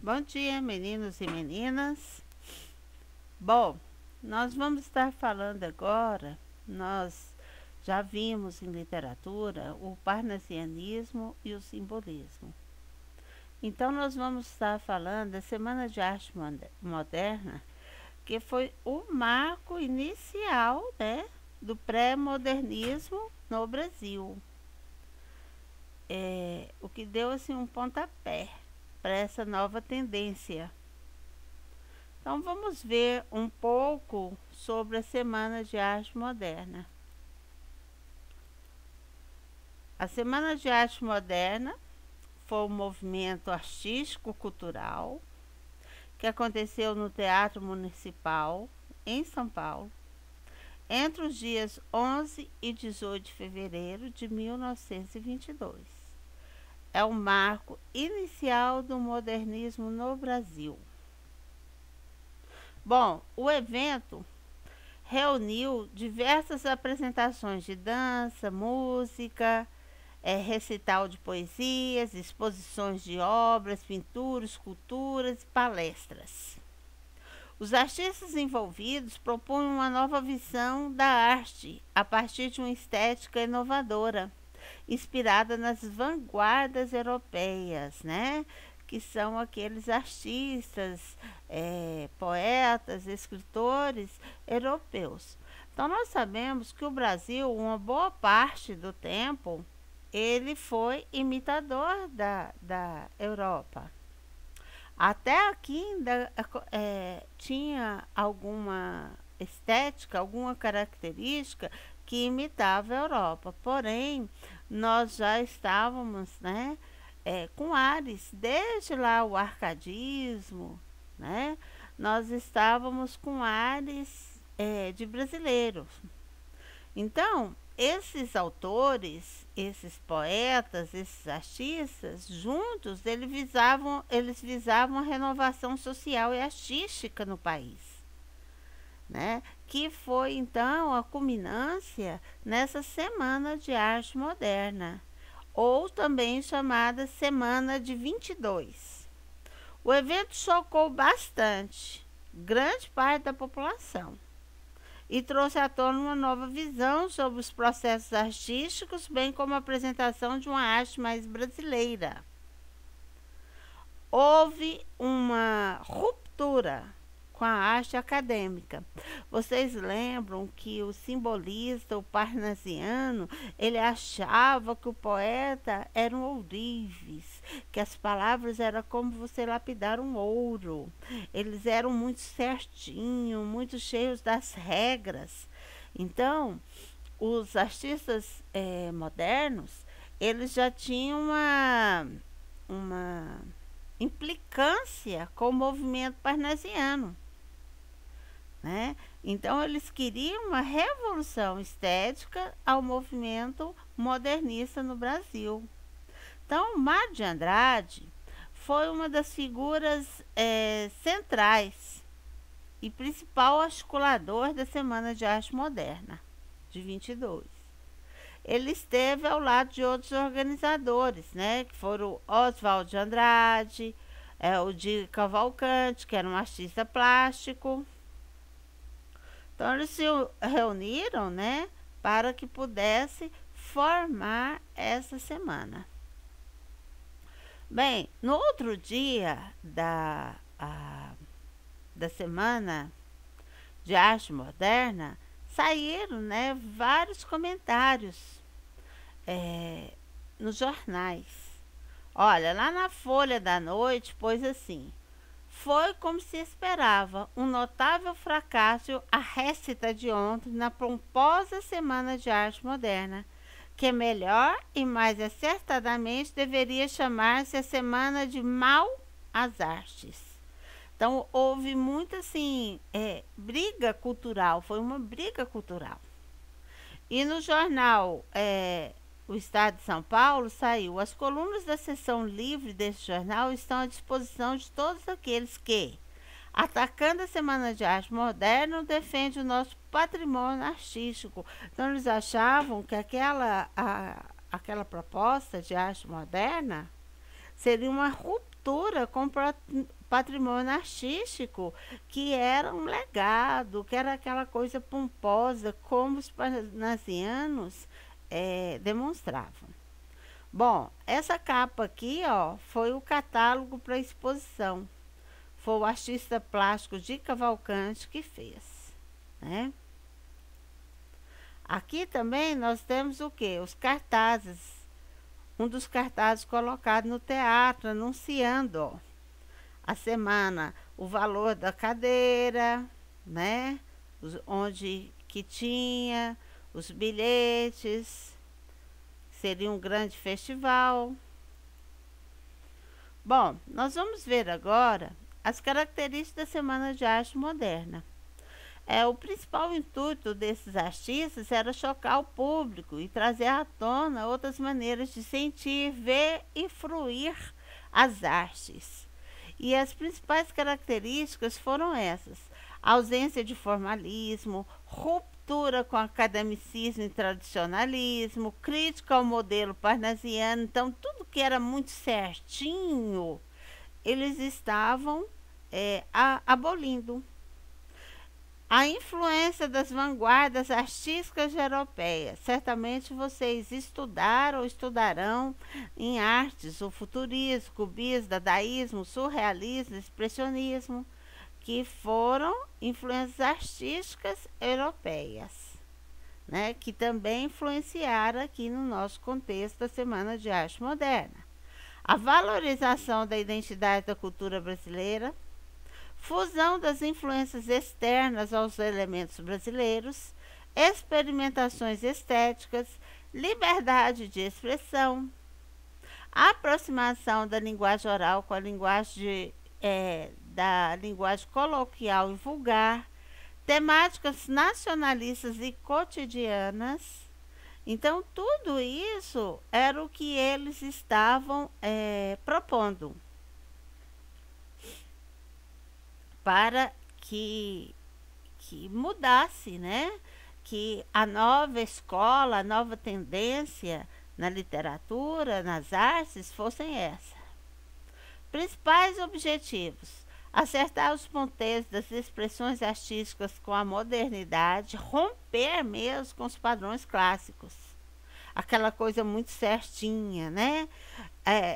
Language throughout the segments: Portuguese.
Bom dia, meninos e meninas. Bom, nós vamos estar falando agora, nós já vimos em literatura o parnasianismo e o simbolismo. Então, nós vamos estar falando da Semana de Arte Moderna, que foi o marco inicial, né, do pré-modernismo no Brasil. O que deu assim um pontapé para essa nova tendência. Então vamos ver um pouco sobre a Semana de Arte Moderna. A Semana de Arte Moderna foi um movimento artístico-cultural que aconteceu no Teatro Municipal, em São Paulo, entre os dias 11 e 18 de fevereiro de 1922. É o marco inicial do modernismo no Brasil. Bom, o evento reuniu diversas apresentações de dança, música, recital de poesias, exposições de obras, pinturas, esculturas e palestras. Os artistas envolvidos propunham uma nova visão da arte a partir de uma estética inovadora, inspirada nas vanguardas europeias, né? Que são aqueles artistas, poetas, escritores europeus. Então, nós sabemos que o Brasil, uma boa parte do tempo, ele foi imitador da Europa. Até aqui ainda tinha alguma estética, alguma característica que imitava a Europa. Porém, nós já estávamos, né, com ares, desde lá o arcadismo, né, nós estávamos com ares de brasileiros. Então, esses autores, esses poetas, esses artistas, juntos, eles visavam a renovação social e artística no país, né? Que foi, então, a culminância nessa Semana de Arte Moderna, ou também chamada Semana de 22. O evento chocou bastante grande parte da população e trouxe à tona uma nova visão sobre os processos artísticos, bem como a apresentação de uma arte mais brasileira. Houve uma ruptura com a arte acadêmica. Vocês lembram que o simbolista, o parnasiano, ele achava que o poeta era um ourives, que as palavras eram como você lapidar um ouro. Eles eram muito certinhos, muito cheios das regras. Então, os artistas modernos, eles já tinham uma implicância com o movimento parnasiano, né? Então eles queriam uma revolução estética ao movimento modernista no Brasil. Então, Mário de Andrade foi uma das figuras centrais e principal articulador da Semana de Arte Moderna de 22. Ele esteve ao lado de outros organizadores, né, que foram Oswald de Andrade, o de Cavalcante, que era um artista plástico. Então, eles se reuniram, né, para que pudesse formar essa semana. Bem, no outro dia da Semana de Arte Moderna, saíram, né, vários comentários nos jornais. Olha, lá na Folha da Noite, pôs assim: foi como se esperava, um notável fracasso a récita de ontem na pomposa Semana de Arte Moderna, que melhor e mais acertadamente deveria chamar-se a Semana de Mal às Artes. Então, houve muita, assim, briga cultural, foi uma briga cultural. E no jornal O Estado de São Paulo saiu: as colunas da seção livre deste jornal estão à disposição de todos aqueles que, atacando a Semana de Arte Moderna, defendem o nosso patrimônio artístico. Então, eles achavam que aquela proposta de arte moderna seria uma ruptura ruptura com o patrimônio artístico, que era um legado, que era aquela coisa pomposa, como os parnasianos demonstravam. Bom, essa capa aqui, ó, foi o catálogo para exposição. Foi o artista plástico de Cavalcante que fez, né? Aqui também nós temos o que? Os cartazes. Um dos cartazes colocado no teatro, anunciando, ó, a semana, o valor da cadeira, né? Onde que tinha os bilhetes. Seria um grande festival. Bom, nós vamos ver agora as características da Semana de Arte Moderna. O principal intuito desses artistas era chocar o público e trazer à tona outras maneiras de sentir, ver e fruir as artes. E as principais características foram essas: ausência de formalismo, ruptura com academicismo e tradicionalismo, crítica ao modelo parnasiano. Então, tudo que era muito certinho, eles estavam abolindo. A influência das vanguardas artísticas europeias. Certamente vocês estudaram ou estudarão em artes o futurismo, cubismo, dadaísmo, surrealismo, expressionismo, que foram influências artísticas europeias, né, que também influenciaram aqui no nosso contexto da Semana de Arte Moderna. A valorização da identidade da cultura brasileira, fusão das influências externas aos elementos brasileiros, experimentações estéticas, liberdade de expressão, aproximação da linguagem oral com a linguagem da linguagem coloquial e vulgar, temáticas nacionalistas e cotidianas. Então, tudo isso era o que eles estavam propondo para que mudasse, né? Que a nova escola, a nova tendência na literatura, nas artes, fossem essa. Principais objetivos: acertar os ponteiros das expressões artísticas com a modernidade, romper mesmo com os padrões clássicos. Aquela coisa muito certinha, né?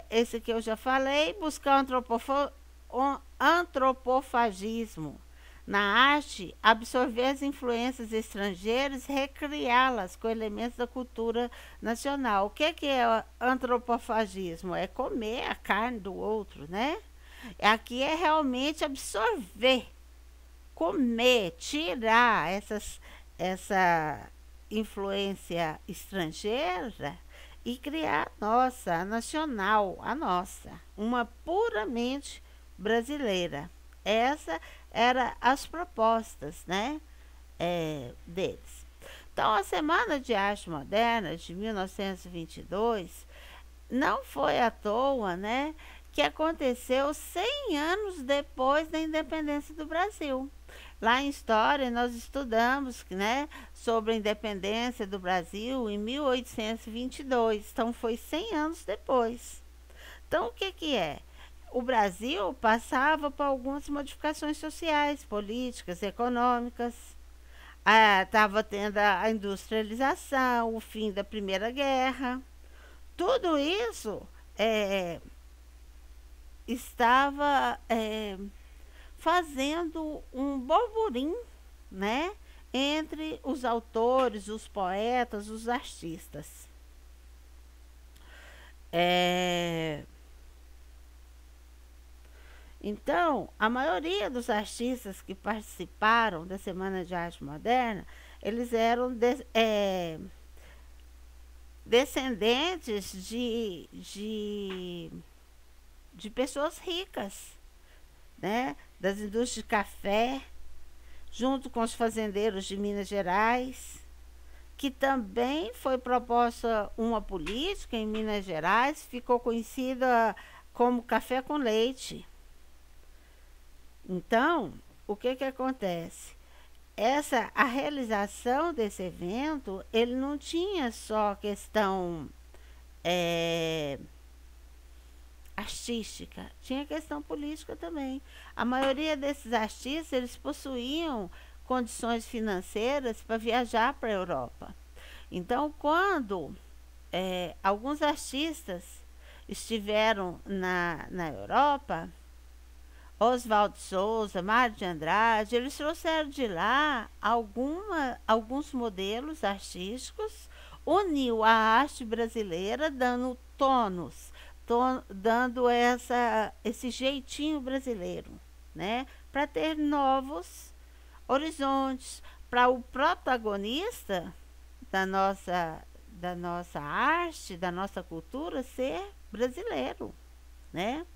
Esse que eu já falei, buscar o antropofagismo. Na arte, absorver as influências estrangeiras e recriá-las com elementos da cultura nacional. O que é o antropofagismo? É comer a carne do outro, né? Aqui é realmente absorver, comer, tirar essa influência estrangeira e criar a nacional, a nossa, uma puramente brasileira. Essa eram as propostas, né, deles. Então, a Semana de Arte Moderna de 1922 não foi à toa, né, que aconteceu 100 anos depois da independência do Brasil. Lá em História, nós estudamos, né, sobre a independência do Brasil em 1822. Então, foi 100 anos depois. Então, o que é? O Brasil passava por algumas modificações sociais, políticas, econômicas. Estava tendo a industrialização, o fim da Primeira Guerra. Tudo isso estava fazendo um burburinho, né, entre os autores, os poetas, os artistas. Então, a maioria dos artistas que participaram da Semana de Arte Moderna, eles eram descendentes de pessoas ricas, né? Das indústrias de café, junto com os fazendeiros de Minas Gerais, que também foi proposta uma política em Minas Gerais, ficou conhecida como café com leite. Então, o que acontece? A realização desse evento, ele não tinha só questão artística, tinha questão política também. A maioria desses artistas, eles possuíam condições financeiras para viajar para a Europa. Então, quando alguns artistas estiveram na Europa, Oswaldo de Souza, Mário de Andrade, eles trouxeram de lá alguns modelos artísticos, uniu a arte brasileira, dando tônus, dando esse jeitinho brasileiro, né? Para ter novos horizontes, para o protagonista da nossa arte, da nossa cultura ser brasileiro, né?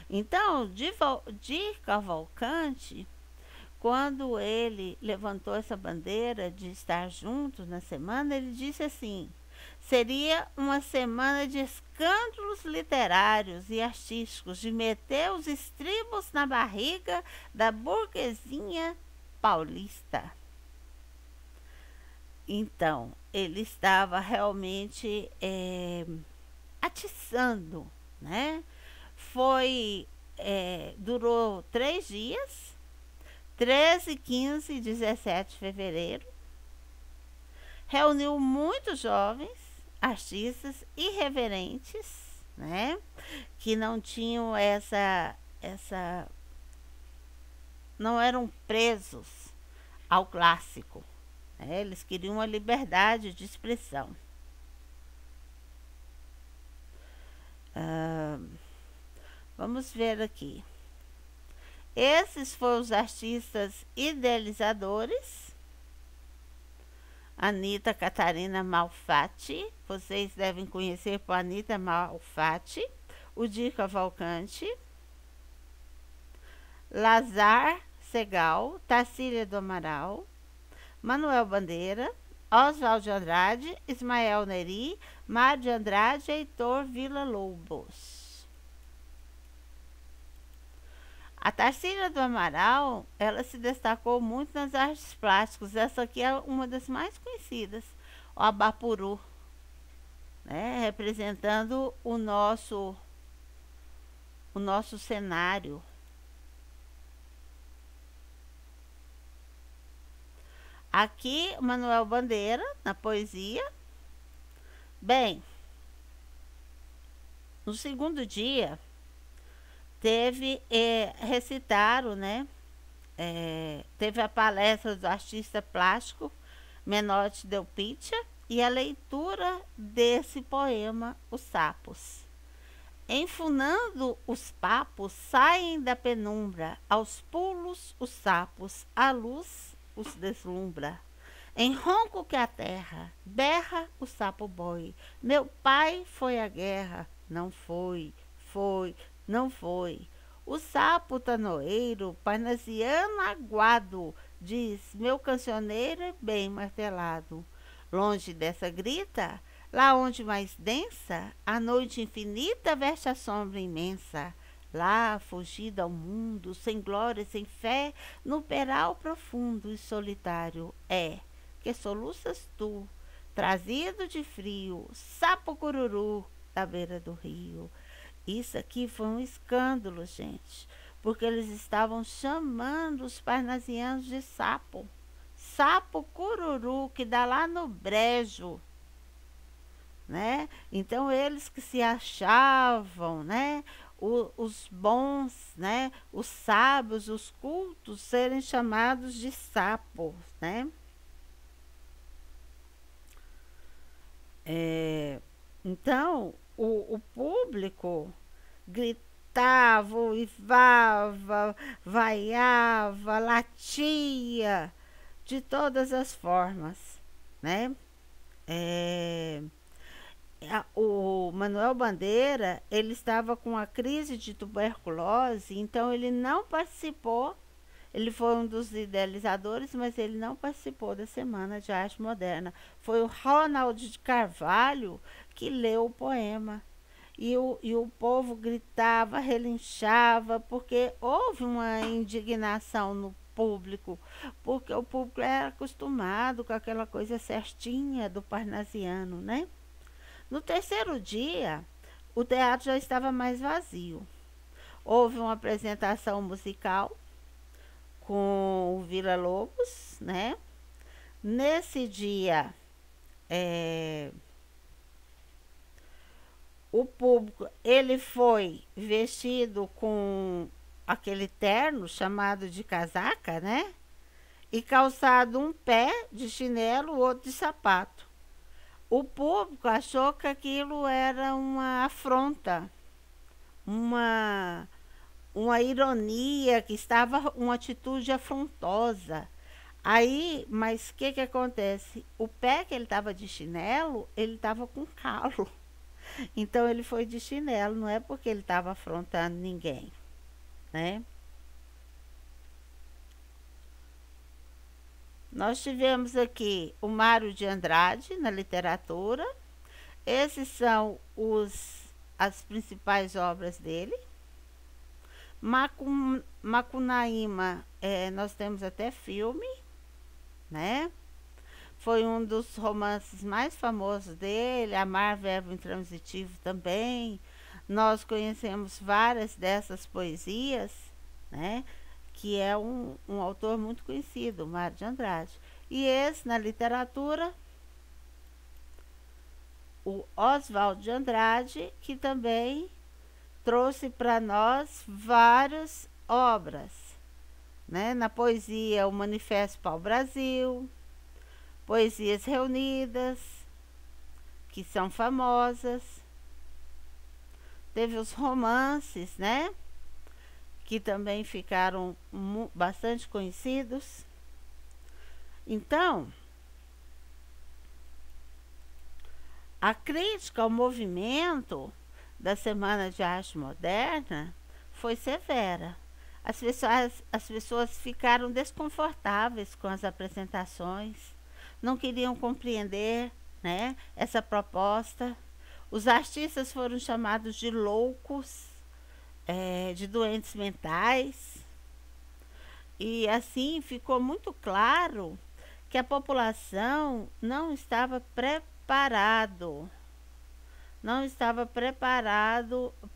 Então, de Cavalcante, quando ele levantou essa bandeira de estar juntos na semana, ele disse assim: seria uma semana de escândalos literários e artísticos, de meter os estribos na barriga da burguesinha paulista. Então, ele estava realmente atiçando, né? Durou 3 dias, 13, 15 e 17 de fevereiro. Reuniu muitos jovens artistas irreverentes, né? Que não tinham não eram presos ao clássico. Eles queriam a liberdade de expressão. Vamos ver aqui. Esses foram os artistas idealizadores. Anita Catarina Malfatti, vocês devem conhecer por Anita Malfatti. O Di Cavalcante, Lazar Segal, Tarsília do Amaral, Manuel Bandeira, Oswaldo de Andrade, Ismael Neri, Mário de Andrade e Heitor Villa-Lobos. A Tarsília do Amaral, ela se destacou muito nas artes plásticas. Essa aqui é uma das mais conhecidas, o Abapuru, né? Representando o nosso cenário. Aqui, Manuel Bandeira, na poesia. Bem, no segundo dia, recitaram, né? Teve a palestra do artista plástico Menotti Del Pitta e a leitura desse poema, Os Sapos. Enfunando os papos, saem da penumbra, aos pulos os sapos, a luz os deslumbra. Em ronco que a terra berra o sapo boi. Meu pai foi à guerra, não foi, não foi. O sapo tanoeiro, parnasiano aguado, diz: meu cancioneiro é bem martelado. Longe dessa grita, lá onde mais densa, a noite infinita veste a sombra imensa. Lá, fugida ao mundo, sem glória, sem fé, no peral profundo e solitário que soluças tu, trazido de frio, sapo cururu da beira do rio. Isso aqui foi um escândalo, gente, porque eles estavam chamando os parnasianos de sapo. Sapo cururu, que dá lá no brejo, né? Então, eles que se achavam, né? Os bons, né? Os sábios, os cultos, serem chamados de sapos, né? Então, o público gritava, uivava, vaiava, latia, de todas as formas, né? O Manuel Bandeira, ele estava com a crise de tuberculose, então ele não participou. Ele foi um dos idealizadores, mas ele não participou da Semana de Arte Moderna. Foi o Ronald de Carvalho que leu o poema. E o povo gritava, relinchava, porque houve uma indignação no público, porque o público era acostumado com aquela coisa certinha do parnasiano, né? No terceiro dia, o teatro já estava mais vazio. Houve uma apresentação musical com o Vila Lobos, né? Nesse dia, é, o público, ele foi vestido com aquele terno chamado de casaca, né? E calçado um pé de chinelo, o outro de sapato. O público achou que aquilo era uma afronta, uma, uma ironia, que estava uma atitude afrontosa. Aí, mas o que acontece? O pé que ele estava de chinelo, ele estava com calo. Então ele foi de chinelo, não é porque ele estava afrontando ninguém, né? Nós tivemos aqui o Mário de Andrade na literatura. Esses são as principais obras dele. Macunaíma, nós temos até filme, né? Foi um dos romances mais famosos dele. Amar, verbo intransitivo também. Nós conhecemos várias dessas poesias, né? Que é um autor muito conhecido, Mário de Andrade. E esse, na literatura, o Oswald de Andrade, que também trouxe para nós várias obras, né? Na poesia, o Manifesto para o Brasil, Poesias Reunidas, que são famosas. Teve os romances, né? Que também ficaram bastante conhecidos. Então, a crítica ao movimento da Semana de Arte Moderna foi severa. As pessoas ficaram desconfortáveis com as apresentações, não queriam compreender, né, essa proposta. Os artistas foram chamados de loucos, de doentes mentais, e assim ficou muito claro que a população não estava preparado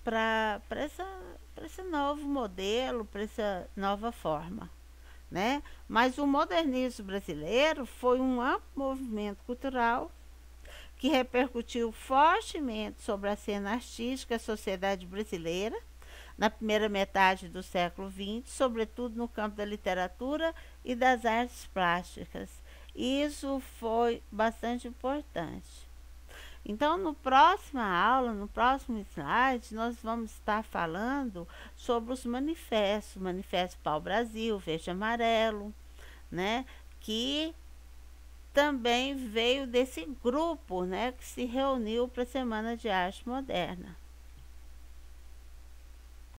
para esse novo modelo, para essa nova forma, né? Mas o modernismo brasileiro foi um amplo movimento cultural que repercutiu fortemente sobre a cena artística, a sociedade brasileira, na primeira metade do século XX, sobretudo no campo da literatura e das artes plásticas. Isso foi bastante importante. Então, no próxima aula, no próximo slide, nós vamos estar falando sobre os manifestos, Manifesto para o Brasil, Verde e Amarelo, né? Que também veio desse grupo, né, que se reuniu para a Semana de Arte Moderna.